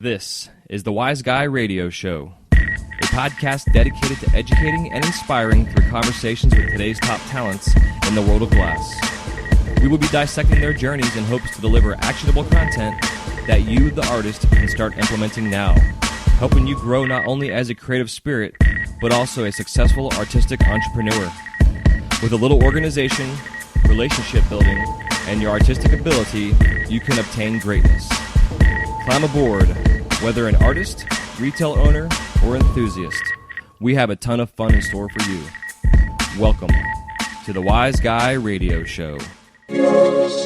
This is the Wise Guy Radio Show, a podcast dedicated to educating and inspiring through conversations with today's top talents in the world of glass. We will be dissecting their journeys in hopes to deliver actionable content that you, the artist, can start implementing now, helping you grow not only as a creative spirit, but also a successful artistic entrepreneur. With a little organization, relationship building, and your artistic ability, you can obtain greatness. Climb aboard, whether an artist, retail owner, or enthusiast. We have a ton of fun in store for you. Welcome to the Wise Guy Radio Show. This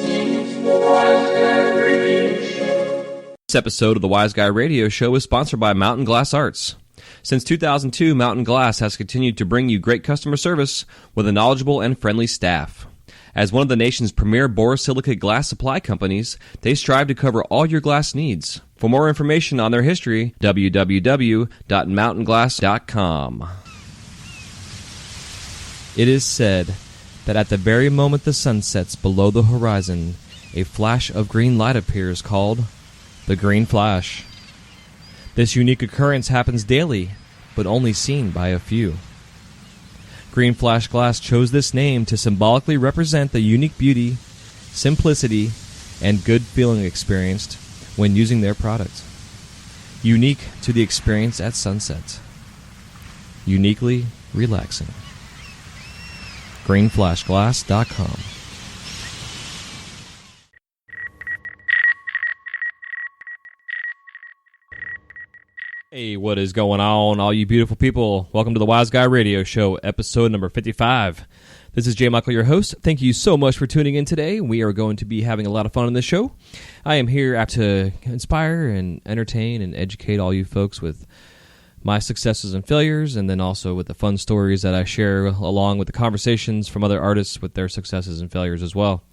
episode of the Wise Guy Radio Show is sponsored by Mountain Glass Arts. Since 2002, Mountain Glass has continued to bring you great customer service with a knowledgeable and friendly staff. As one of the nation's premier borosilicate glass supply companies, they strive to cover all your glass needs. For more information on their history, www.mountainglass.com. It is said that at the very moment the sun sets below the horizon, a flash of green light appears called the green flash. This unique occurrence happens daily, but only seen by a few. Green Flash Glass chose this name to symbolically represent the unique beauty, simplicity, and good feeling experienced when using their product. Unique to the experience at sunset. Uniquely relaxing. GreenFlashGlass.com. Hey, what is going on, all you beautiful people? Welcome to the Wise Guy Radio Show, episode number 55. This is Jay Michael, your host. Thank you so much for tuning in today. We are going to be having a lot of fun on this show. I am here to inspire and entertain and educate all you folks with my successes and failures, and then also with the fun stories that I share along with the conversations from other artists with their successes and failures as well.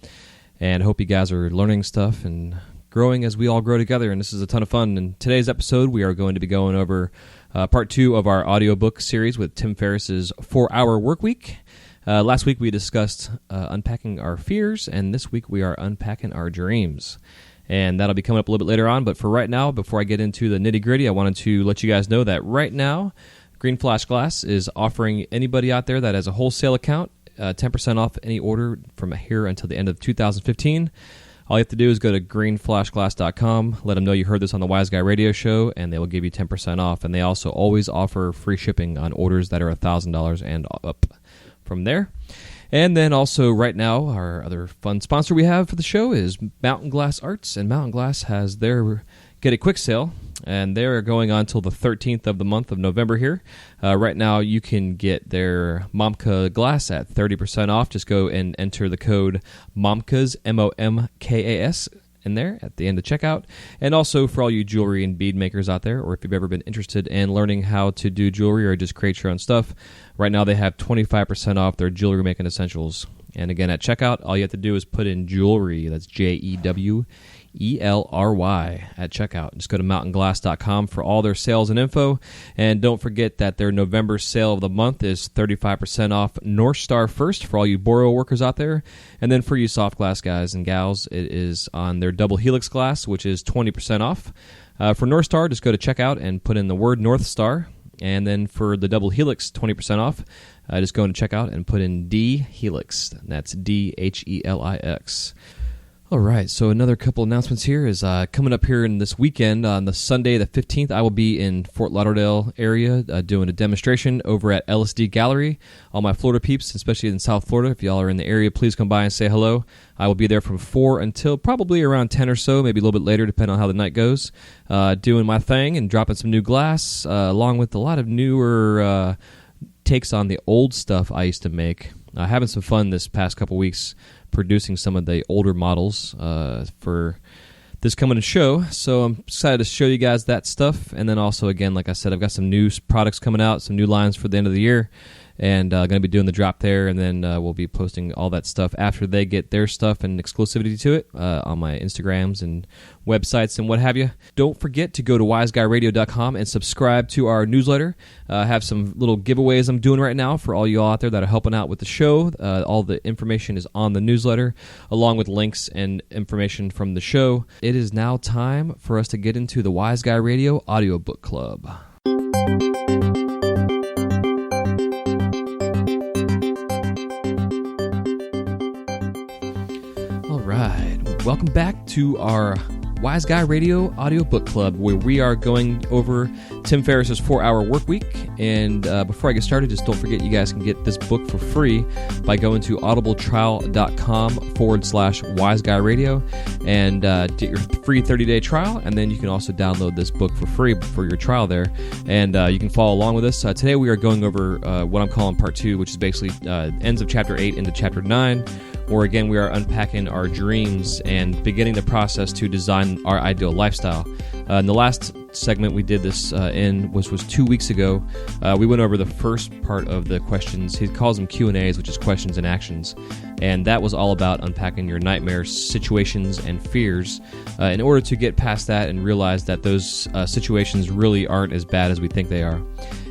And I hope you guys are learning stuff and growing as we all grow together, and this is a ton of fun. In today's episode, we are going to be going over part 2 of our audiobook series with Tim Ferriss's 4-Hour Workweek. Last week we discussed unpacking our fears, and this week we are unpacking our dreams. And that'll be coming up a little bit later on, but for right now, before I get into the nitty-gritty, I wanted to let you guys know that right now, Green Flash Glass is offering anybody out there that has a wholesale account 10% off any order from here until the end of 2015. All you have to do is go to greenflashglass.com, let them know you heard this on the Wise Guy Radio Show, and they will give you 10% off. And they also always offer free shipping on orders that are $1,000 and up from there. And then also right now, our other fun sponsor we have for the show is Mountain Glass Arts, and Mountain Glass has their Get a Quick Sale, and they're going on until the 13th of the month of November here. Right now, you can get their Momka glass at 30% off. Just go and enter the code MOMKAS, MOMKAS, in there at the end of checkout. And also for all you jewelry and bead makers out there, or if you've ever been interested in learning how to do jewelry or just create your own stuff, right now they have 25% off their jewelry making essentials. And again, at checkout, all you have to do is put in jewelry. That's JEWELRY at checkout. Just go to mountainglass.com for all their sales and info. And don't forget that their November sale of the month is 35% off North Star First for all you Boro workers out there. And then for you soft glass guys and gals, it is on their Double Helix glass, which is 20% off. For North Star, just go to checkout and put in the word North Star. And then for the Double Helix, 20% off, just go into checkout and put in D Helix. That's DHELIX. All right, so another couple announcements here is coming up here in this weekend on the Sunday the 15th. I will be in Fort Lauderdale area doing a demonstration over at LSD Gallery. All my Florida peeps, especially in South Florida, if y'all are in the area, please come by and say hello. I will be there from 4 until probably around 10 or so, maybe a little bit later, depending on how the night goes, doing my thing and dropping some new glass, along with a lot of newer takes on the old stuff I used to make. Having some fun this past couple weeks producing some of the older models for this coming show. So I'm excited to show you guys that stuff. And then also, again, like I said, I've got some new products coming out, some new lines for the end of the year. and going to be doing the drop there, and then we'll be posting all that stuff after they get their stuff and exclusivity to it on my Instagrams and websites and what have you. Don't forget to go to wiseguyradio.com and subscribe to our newsletter. I have some little giveaways I'm doing right now for all you all out there that are helping out with the show. All the information is on the newsletter, along with links and information from the show. It is now time for us to get into the Wise Guy Radio Audiobook Club. All right, welcome back to our Wise Guy Radio Audiobook Club, where we are going over Tim Ferriss's 4-Hour Workweek. And before I get started, just don't forget you guys can get this book for free by going to audibletrial.com/WiseGuyRadio and get your free 30-day trial. And then you can also download this book for free for your trial there. And you can follow along with us. Today we are going over what I'm calling Part 2, which is basically ends of Chapter 8 into Chapter 9. Where again we are unpacking our dreams and beginning the process to design our ideal lifestyle. In the last segment we did this which was 2 weeks ago, we went over the first part of the questions. He calls them Q&As, which is questions and actions. And that was all about unpacking your nightmares, situations, and fears in order to get past that and realize that those situations really aren't as bad as we think they are.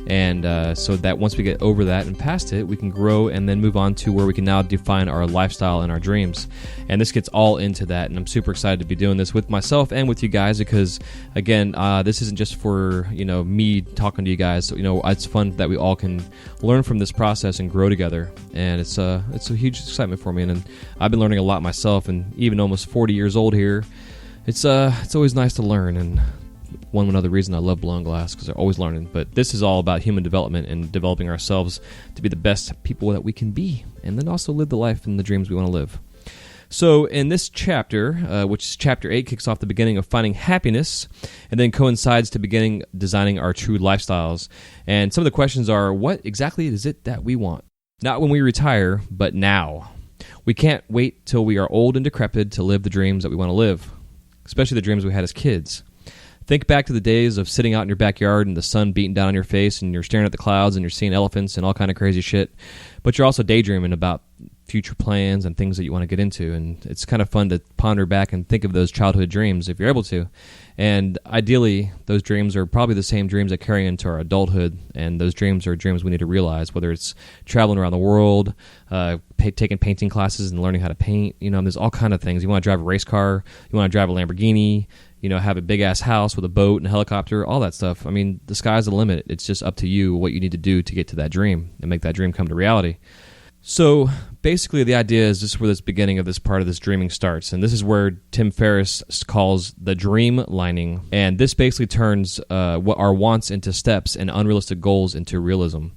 And so that once we get over that and past it, we can grow and then move on to where we can now define our lifestyle and our dreams. And this gets all into that, and I'm super excited to be doing this with myself and with you guys because, again, this isn't just for me talking to you guys. It's fun that we all can learn from this process and grow together, and it's a huge excitement for me. And I've been learning a lot myself, and even almost 40 years old here, it's always nice to learn. And one another reason I love blowing glass, because they're always learning. But this is all about human development and developing ourselves to be the best people that we can be, and then also live the life and the dreams we want to live. So in this chapter, which is Chapter 8, kicks off the beginning of finding happiness, and then coincides to beginning designing our true lifestyles. And some of the questions are, what exactly is it that we want? Not when we retire, but now. We can't wait till we are old and decrepit to live the dreams that we want to live, especially the dreams we had as kids. Think back to the days of sitting out in your backyard and the sun beating down on your face and you're staring at the clouds and you're seeing elephants and all kind of crazy shit. But you're also daydreaming about future plans and things that you want to get into. And it's kind of fun to ponder back and think of those childhood dreams if you're able to. And ideally, those dreams are probably the same dreams that carry into our adulthood. And those dreams are dreams we need to realize, whether it's traveling around the world, taking painting classes and learning how to paint. There's all kind of things. You want to drive a race car. You want to drive a Lamborghini. Have a big-ass house with a boat and a helicopter, all that stuff. I mean, the sky's the limit. It's just up to you what you need to do to get to that dream and make that dream come to reality. So basically the idea is this is where this beginning of this part of this dreaming starts. And this is where Tim Ferriss calls the dream lining. And this basically turns what our wants into steps and unrealistic goals into realism.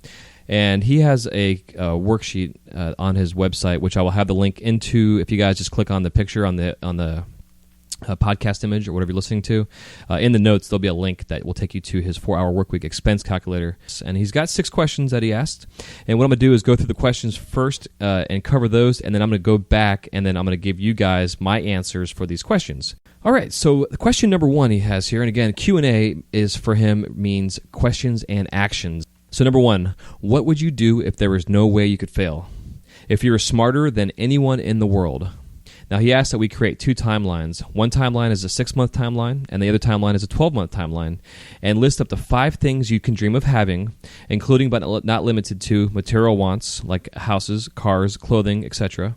And he has a worksheet on his website, which I will have the link into if you guys just click on the picture on the podcast image or whatever you're listening to. In the notes, there'll be a link that will take you to his 4-Hour Workweek expense calculator. And he's got 6 questions that he asked. And what I'm going to do is go through the questions first and cover those, and then I'm going to go back, and then I'm going to give you guys my answers for these questions. All right, so the question number 1 he has here, and again, Q&A is for him means questions and actions. So number 1, what would you do if there was no way you could fail? If you were smarter than anyone in the world? Now, he asks that we create 2 timelines. One timeline is a 6-month timeline, and the other timeline is a 12-month timeline, and list up to 5 things you can dream of having, including but not limited to material wants like houses, cars, clothing, etc.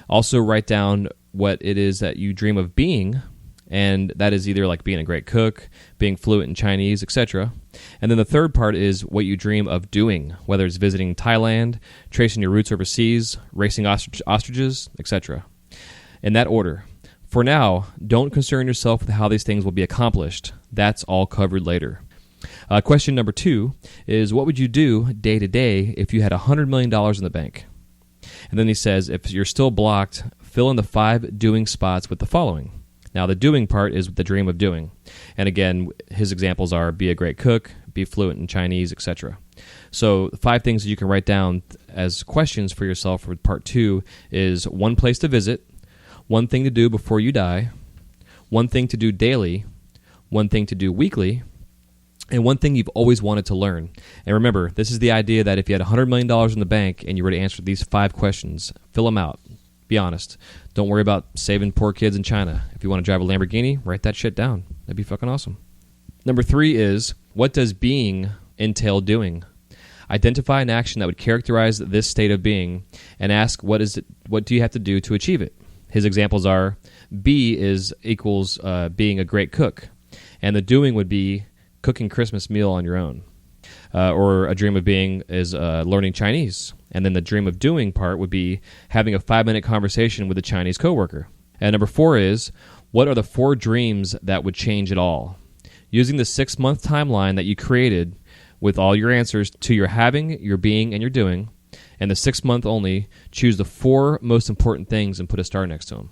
Also, write down what it is that you dream of being, and that is either like being a great cook, being fluent in Chinese, etc. And then the third part is what you dream of doing, whether it's visiting Thailand, tracing your roots overseas, racing ostriches, etc. In that order. For now, don't concern yourself with how these things will be accomplished. That's all covered later. Question number 2 is, what would you do day to day if you had $100 million in the bank? And then he says, if you're still blocked, fill in the 5 doing spots with the following. Now, the doing part is the dream of doing. And again, his examples are be a great cook, be fluent in Chinese, etc. So the 5 things that you can write down as questions for yourself for part 2 is 1 place to visit, 1 thing to do before you die, 1 thing to do daily, 1 thing to do weekly, and one thing you've always wanted to learn. And remember, this is the idea that if you had $100 million in the bank and you were to answer these 5 questions, fill them out. Be honest. Don't worry about saving poor kids in China. If you want to drive a Lamborghini, write that shit down. That'd be fucking awesome. Number 3 is, what does being entail doing? Identify an action that would characterize this state of being and ask what do you have to do to achieve it? His examples are, be equals being a great cook. And the doing would be cooking Christmas meal on your own. Or a dream of being is learning Chinese. And then the dream of doing part would be having a 5-minute conversation with a Chinese coworker. And number 4 is, what are the 4 dreams that would change it all? Using the 6-month timeline that you created with all your answers to your having, your being, and your doing, and the 6-month only, choose the 4 most important things and put a star next to them.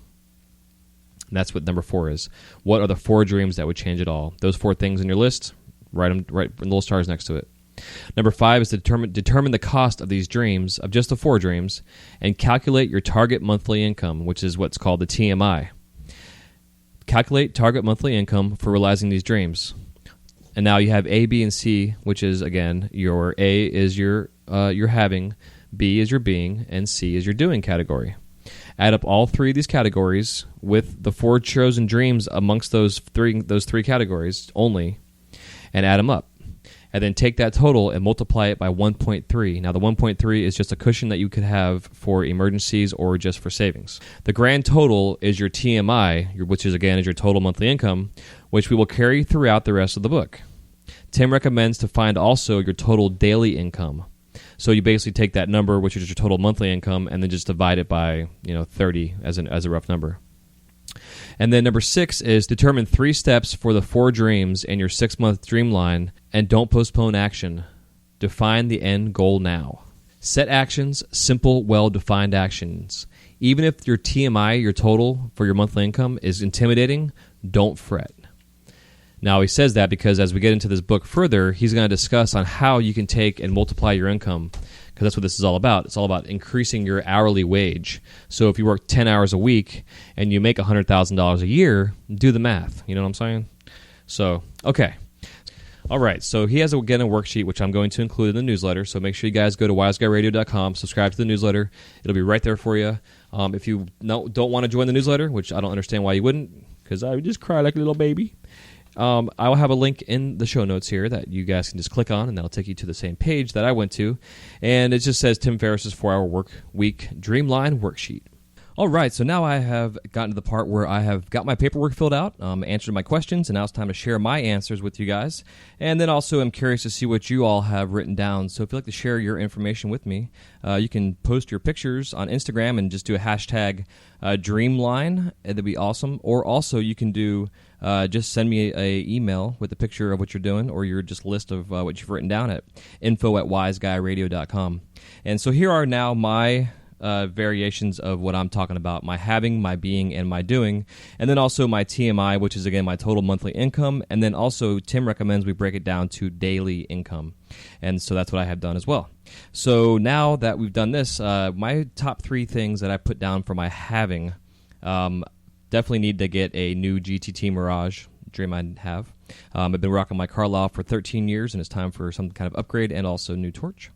And that's what number 4 is. What are the 4 dreams that would change it all? Those 4 things in your list, write little stars next to it. Number 5 is to determine the cost of these dreams, of just the 4 dreams, and calculate your target monthly income, which is what's called the TMI. Calculate target monthly income for realizing these dreams. And now you have A, B, and C, which is, again, your A is your having, B is your being, and C is your doing category. Add up all 3 of these categories with the 4 chosen dreams amongst those three categories only, and add them up. And then take that total and multiply it by 1.3. Now, the 1.3 is just a cushion that you could have for emergencies or just for savings. The grand total is your TMI, which is, again, is your total monthly income, which we will carry throughout the rest of the book. Tim recommends to find also your total daily income. So you basically take that number, which is your total monthly income, and then just divide it by 30 as a rough number. And then number 6 is determine 3 steps for the 4 dreams in your 6-month dream line, and don't postpone action. Define the end goal now. Set actions, simple, well-defined actions. Even if your TMI, your total for your monthly income, is intimidating, don't fret. Now, he says that because as we get into this book further, he's going to discuss on how you can take and multiply your income, because that's what this is all about. It's all about increasing your hourly wage. So if you work 10 hours a week and you make $100,000 a year, do the math. You know what I'm saying? So, okay. All right, so he has, again, a worksheet, which I'm going to include in the newsletter. So make sure you guys go to wiseguyradio.com, subscribe to the newsletter. It'll be right there for you. If you don't want to join the newsletter, which I don't understand why you wouldn't, because I would just cry like a little baby. I will have a link in the show notes here that you guys can just click on, and that'll take you to the same page that I went to. And it just says Tim Ferriss's 4-Hour Work Week Dreamline Worksheet. All right, so now I have gotten to the part where I have got my paperwork filled out, answered my questions, and now it's time to share my answers with you guys. And then also I'm curious to see what you all have written down. So if you'd like to share your information with me, you can post your pictures on Instagram and just do a hashtag Dreamline. That'd be awesome. Or also you can do just send me an email with a picture of what you're doing or your just list of what you've written down at info@wiseguyradio.com. And so here are now my variations of what I'm talking about, my having, my being, and my doing, and then also my TMI, which is, again, my total monthly income, and then also Tim recommends we break it down to daily income, and so that's what I have done as well. So now that we've done this, my top 3 things that I put down for my having, definitely need to get a new GTT Mirage, dream I have. I've been rocking my Carlisle for 13 years, and it's time for some kind of upgrade and also new torch.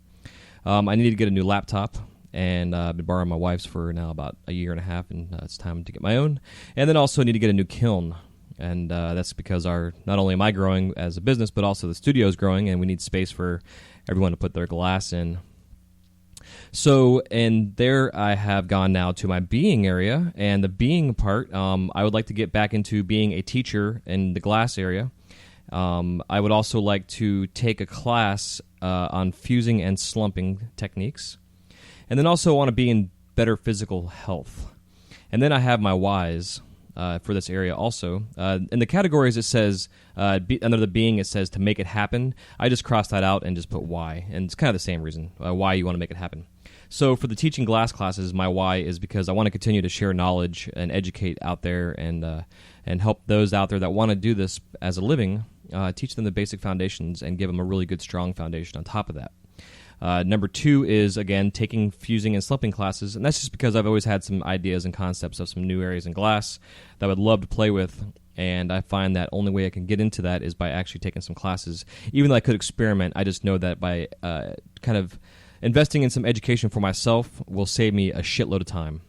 I need to get a new laptop. And I've been borrowing my wife's for now about a year and a half, and it's time to get my own. And then also need to get a new kiln, and that's because not only am I growing as a business, but also the studio is growing, and we need space for everyone to put their glass in. So, and there I have gone now to my being area, and the being part, I would like to get back into being a teacher in the glass area. I would also like to take a class on fusing and slumping techniques. And then also want to be in better physical health. And then I have my whys for this area also. In the categories it says, under the being it says to make it happen. I just crossed that out and just put why. And it's kind of the same reason, why you want to make it happen. So for the teaching glass classes, my why is because I want to continue to share knowledge and educate out there and help those out there that want to do this as a living, teach them the basic foundations and give them a really good, strong foundation on top of that. Number 2 is, again, taking fusing and slumping classes, and that's just because I've always had some ideas and concepts of some new areas in glass that I would love to play with, and I find that only way I can get into that is by actually taking some classes. Even though I could experiment, I just know that by kind of investing in some education for myself will save me a shitload of time.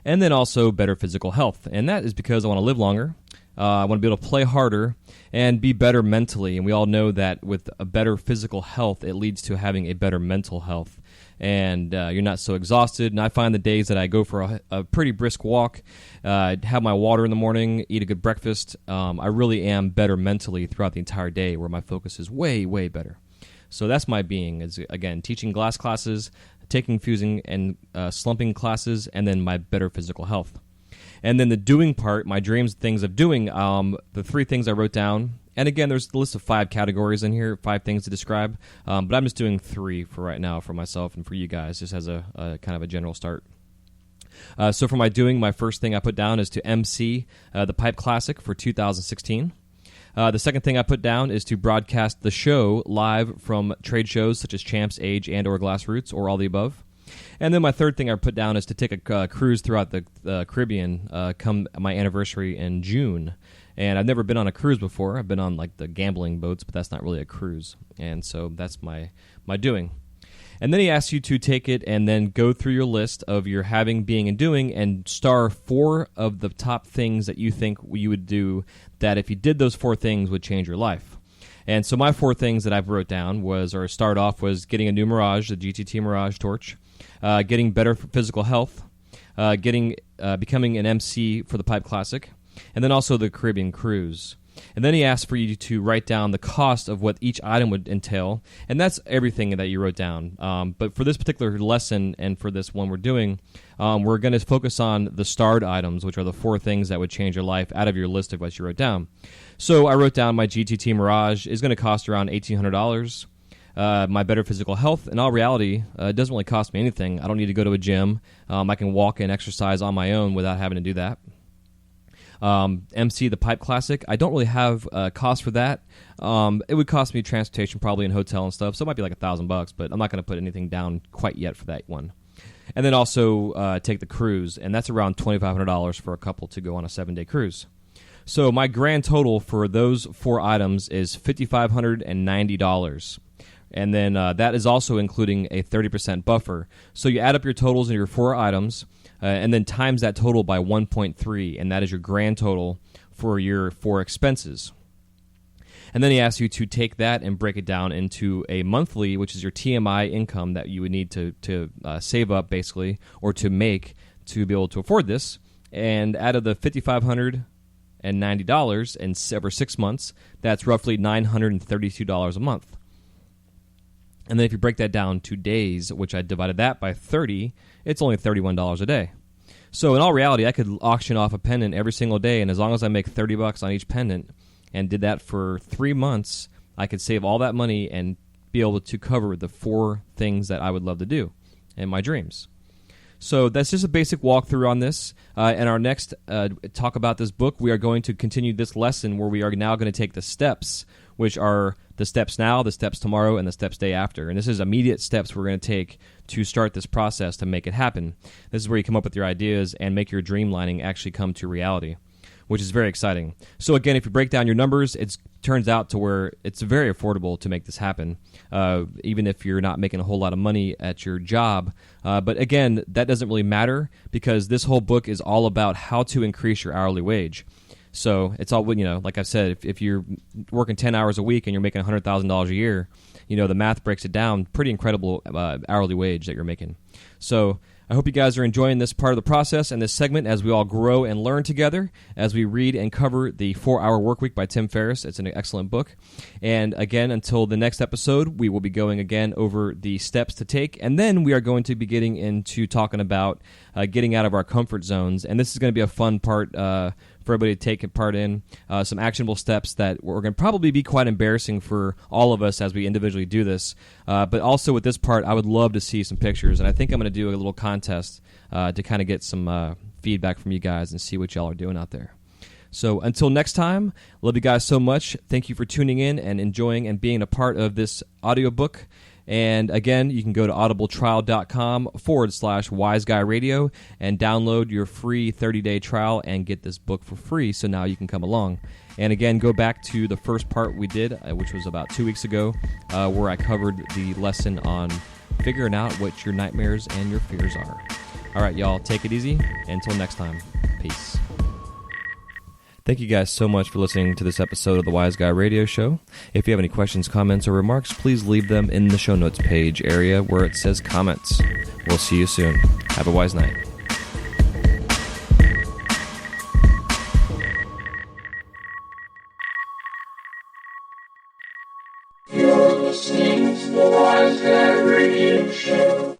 And then also better physical health, and that is because I want to live longer. I want to be able to play harder and be better mentally. And we all know that with a better physical health, it leads to having a better mental health. And you're not so exhausted. And I find the days that I go for a pretty brisk walk, have my water in the morning, eat a good breakfast, I really am better mentally throughout the entire day, where my focus is way, way better. So that's my being, is, again, teaching glass classes, taking fusing and slumping classes, and then my better physical health. And then the doing part, my dreams, things of doing, the 3 things I wrote down. And again, there's a list of 5 categories in here, 5 things to describe. But I'm just doing 3 for right now for myself and for you guys, just as a kind of a general start. So for my doing, my first thing I put down is to MC the Pipe Classic for 2016. The second thing I put down is to broadcast the show live from trade shows such as Champs, Age, and or Glassroots, or all the above. And then my third thing I put down is to take a cruise throughout the Caribbean come my anniversary in June. And I've never been on a cruise before. I've been on like the gambling boats, but that's not really a cruise. And so that's my doing. And then he asks you to take it and then go through your list of your having, being, and doing, and star 4 of the top things that you think you would do that if you did those 4 things would change your life. And so my 4 things that I've wrote down was getting a new Mirage, the GTT Mirage torch, getting better physical health, becoming an MC for the Pipe Classic, and then also the Caribbean cruise. And then he asked for you to write down the cost of what each item would entail, and that's everything that you wrote down. But for this particular lesson and for this one we're doing, we're going to focus on the starred items, which are the 4 things that would change your life out of your list of what you wrote down. So I wrote down my GTT Mirage is going to cost around $1,800. My better physical health, in all reality, it doesn't really cost me anything. I don't need to go to a gym. I can walk and exercise on my own without having to do that. MC the Pipe Classic, I don't really have a cost for that. It would cost me transportation probably in hotel and stuff, so it might be like $1,000, but I'm not going to put anything down quite yet for that one. And then also take the cruise, and that's around $2,500 for a couple to go on a 7-day cruise. So my grand total for those 4 items is $5,590. And then that is also including a 30% buffer. So you add up your totals in your 4 items, and then times that total by 1.3, and that is your grand total for your 4 expenses. And then he asks you to take that and break it down into a monthly, which is your TMI income that you would need to save up, basically, or to make to be able to afford this. And out of the $5,590 and over 6 months, that's roughly $932 a month. And then if you break that down to days, which I divided that by 30, it's only $31 a day. So in all reality, I could auction off a pendant every single day, and as long as I make $30 on each pendant and did that for 3 months, I could save all that money and be able to cover the 4 things that I would love to do in my dreams. So that's just a basic walkthrough on this. In our next talk about this book, we are going to continue this lesson where we are now going to take the steps, which are the steps now, the steps tomorrow, and the steps day after. And this is immediate steps we're going to take to start this process to make it happen. This is where you come up with your ideas and make your dream lining actually come to reality, which is very exciting. So again, if you break down your numbers, it turns out to where it's very affordable to make this happen, even if you're not making a whole lot of money at your job. But again, that doesn't really matter because this whole book is all about how to increase your hourly wage. So it's all, like I said, if you're working 10 hours a week and you're making $100,000 a year, the math breaks it down. Pretty incredible hourly wage that you're making. So I hope you guys are enjoying this part of the process and this segment as we all grow and learn together as we read and cover the 4-Hour Workweek by Tim Ferriss. It's an excellent book. And again, until the next episode, we will be going again over the steps to take. And then we are going to be getting into talking about getting out of our comfort zones. And this is going to be a fun part for everybody to take part in, some actionable steps that were going to probably be quite embarrassing for all of us as we individually do this. But also with this part, I would love to see some pictures, and I think I'm going to do a little contest to kind of get some feedback from you guys and see what y'all are doing out there. So until next time, love you guys so much. Thank you for tuning in and enjoying and being a part of this audiobook. And again, you can go to audibletrial.com/wiseguy radio and download your free 30-day trial and get this book for free, so now you can come along. And again, go back to the first part we did, which was about 2 weeks ago, where I covered the lesson on figuring out what your nightmares and your fears are. All right, y'all, take it easy. Until next time, peace. Thank you guys so much for listening to this episode of the Wise Guy Radio Show. If you have any questions, comments, or remarks, please leave them in the show notes page area where it says comments. We'll see you soon. Have a wise night. You're listening to the Wise Guy